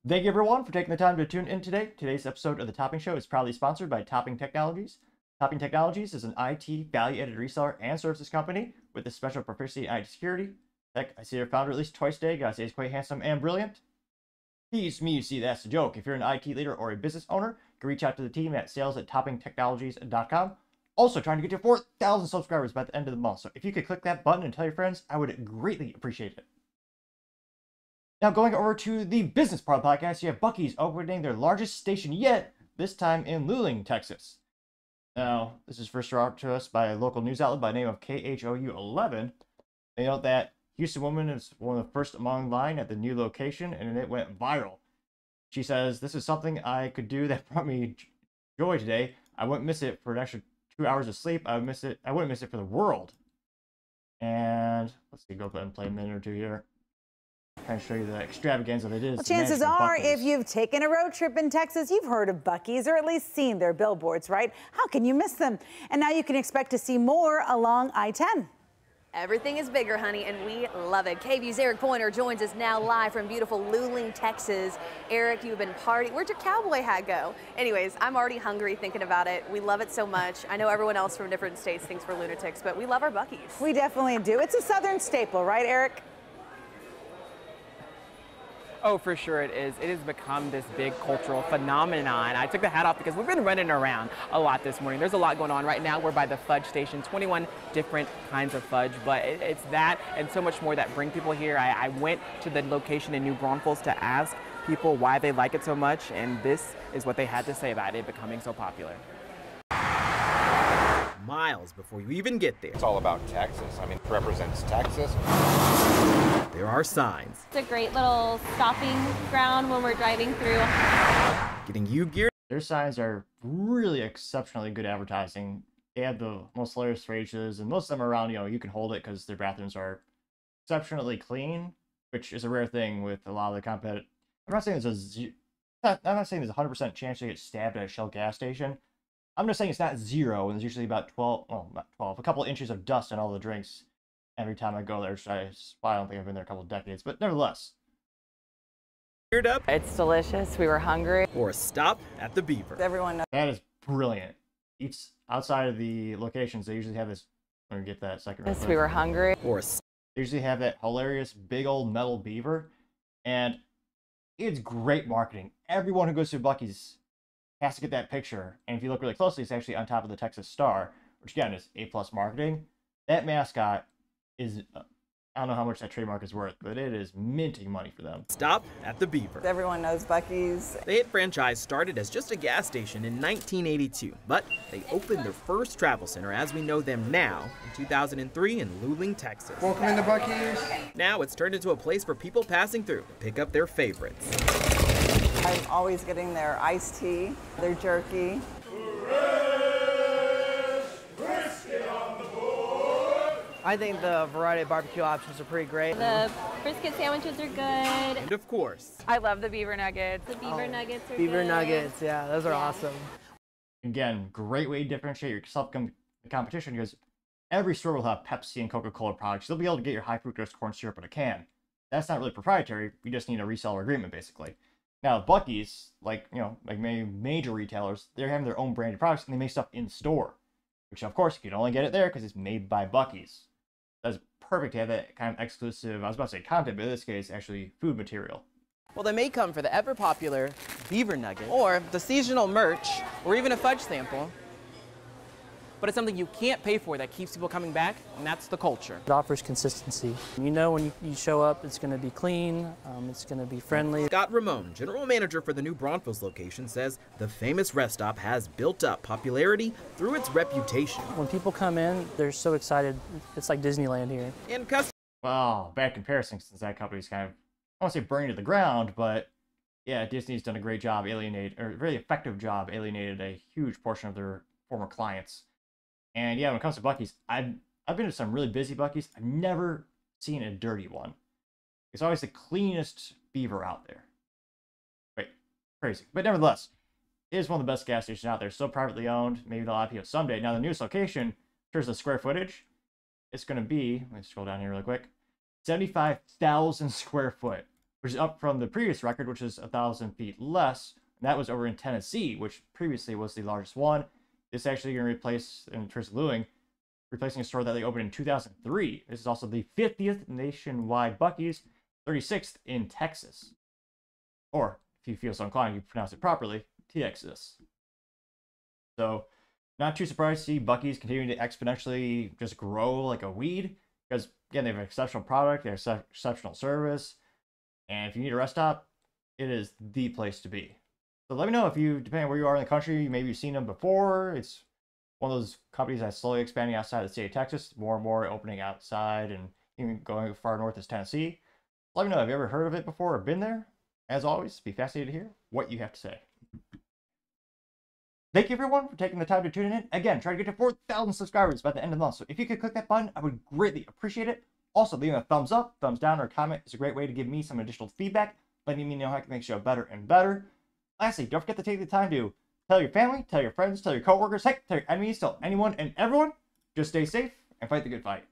Thank you everyone for taking the time to tune in today. Today's episode of The Topping Show is proudly sponsored by Topping Technologies. Topping Technologies is an IT value-added reseller and services company with a special proficiency in IT security. Heck, I see their founder at least twice a day. Gotta say he's quite handsome and brilliant. He's me, you see, that's the joke. If you're an IT leader or a business owner, you can reach out to the team at sales@toppingtechnologies.com. Also trying to get to 4,000 subscribers by the end of the month. So if you could click that button and tell your friends, I would greatly appreciate it. Now, going over to the business part of the podcast, you have Buc-ee's opening their largest station yet, this time in Luling, Texas. Now, this is first brought to us by a local news outlet by the name of KHOU11. They note that Houston woman is one of the first among line at the new location, and it went viral. She says, "This is something I could do that brought me joy today. I wouldn't miss it for an extra 2 hours of sleep. I wouldn't miss it for the world." And let's see, go ahead and play a minute or two here. Kind of show you the extravaganza that it is. Well, chances are, if you've taken a road trip in Texas, you've heard of Buc-ee's or at least seen their billboards, right? How can you miss them? And now you can expect to see more along I-10. Everything is bigger, honey, and we love it. KVU's Eric Pointer joins us now live from beautiful Luling, Texas. Eric, you've been partying. Where'd your cowboy hat go? Anyways, I'm already hungry thinking about it. We love it so much. I know everyone else from different states thinks we're lunatics, but we love our Buc-ee's. We definitely do. It's a Southern staple, right, Eric? Oh, for sure it is. It has become this big cultural phenomenon. I took the hat off because we've been running around a lot this morning. There's a lot going on right now. We're by the fudge station, 21 different kinds of fudge, but it's that and so much more that bring people here. I went to the location in New Braunfels to ask people why they like it so much, and this is what they had to say about it becoming so popular. Miles before you even get there. It's all about Texas. I mean, it represents Texas. There are signs. It's a great little stopping ground when we're driving through. Getting you geared. Their signs are really exceptionally good advertising. They have the most hilarious phrases, and most of them are around, you can hold it because their bathrooms are exceptionally clean, which is a rare thing with a lot of the competitive. I'm not saying there's a 100% chance to get stabbed at a Shell gas station. I'm just saying it's not zero, and there's usually about 12, well, not 12, a couple of inches of dust on all the drinks every time I go there. I don't think I've been there a couple of decades, but nevertheless. Geared up. It's delicious. We were hungry. Or a stop at the Beaver. Everyone knows. That is brilliant. Each outside of the locations, they usually have this. Let me get that second. Yes, we were hungry. Or they usually have that hilarious big old metal beaver, and it's great marketing. Everyone who goes to Buc-ee's has to get that picture, and if you look really closely, it's actually on top of the Texas Star, which again is A+ marketing. That mascot is, I don't know how much that trademark is worth, but it is minting money for them. Stop at the Beaver. Everyone knows Buc-ee's. The hit franchise started as just a gas station in 1982, but they opened their first travel center as we know them now in 2003 in Luling, Texas. Welcome into Buc-ee's. Now it's turned into a place for people passing through to pick up their favorites. I'm always getting their iced tea, their jerky. I think the variety of barbecue options are pretty great. The brisket sandwiches are good. And of course, I love the beaver nuggets. The beaver nuggets are Beaver good. nuggets, yeah, those are awesome. Again, great way to differentiate yourself from the competition because every store will have Pepsi and Coca-Cola products. You'll be able to get your high fructose corn syrup in a can. That's not really proprietary. You just need a reseller agreement, basically. Now, Buc-ee's, like many major retailers, they're having their own branded products, and they make stuff in store, which of course you can only get it there because it's made by Buc-ee's. That's perfect to have that kind of exclusive, I was about to say content, but in this case, actually food material. Well, they may come for the ever popular beaver nugget, or the seasonal merch, or even a fudge sample. But it's something you can't pay for that keeps people coming back, and that's the culture. It offers consistency. You know when you show up, it's going to be clean, it's going to be friendly. Scott Ramon, general manager for the New Braunfels location, says the famous rest stop has built up popularity through its reputation. When people come in, they're so excited. It's like Disneyland here. And customers. Well, bad comparison since that company's kind of, I don't want to say burning to the ground, but yeah, Disney's done a great job a very effective job alienated a huge portion of their former clients. And yeah, when it comes to Buc-ee's, I've been to some really busy Buc-ee's. I've never seen a dirty one. It's always the cleanest beaver out there. Right, crazy. But nevertheless, it is one of the best gas stations out there. Still privately owned. Maybe they'll IPO someday. Now the newest location, in terms of square footage, it's going to be, let me scroll down here really quick, 75,000 square foot. which is up from the previous record, which is 1,000 feet less. And that was over in Tennessee, which previously was the largest one. This is actually going to replace, in terms of Luling, replacing a store that they opened in 2003. This is also the 50th nationwide Buc-ee's, 36th in Texas. Or, if you feel so inclined, you pronounce it properly, TX's. So, not too surprised to see Buc-ee's continuing to exponentially just grow like a weed. Because, again, they have an exceptional product, they have exceptional service. And if you need a rest stop, it is the place to be. So let me know if you, depending on where you are in the country, maybe you've seen them before. It's one of those companies that's slowly expanding outside the state of Texas, more and more opening outside and even going far north as Tennessee. Let me know, have you ever heard of it before or been there? As always, be fascinated to hear what you have to say. Thank you everyone for taking the time to tune in. Again, try to get to 4,000 subscribers by the end of the month. So if you could click that button, I would greatly appreciate it. Also, leaving a thumbs up, thumbs down, or a comment is a great way to give me some additional feedback, letting me know how I can make the show better and better. Lastly, don't forget to take the time to tell your family, tell your friends, tell your coworkers, heck, tell your enemies, tell anyone and everyone. Just stay safe and fight the good fight.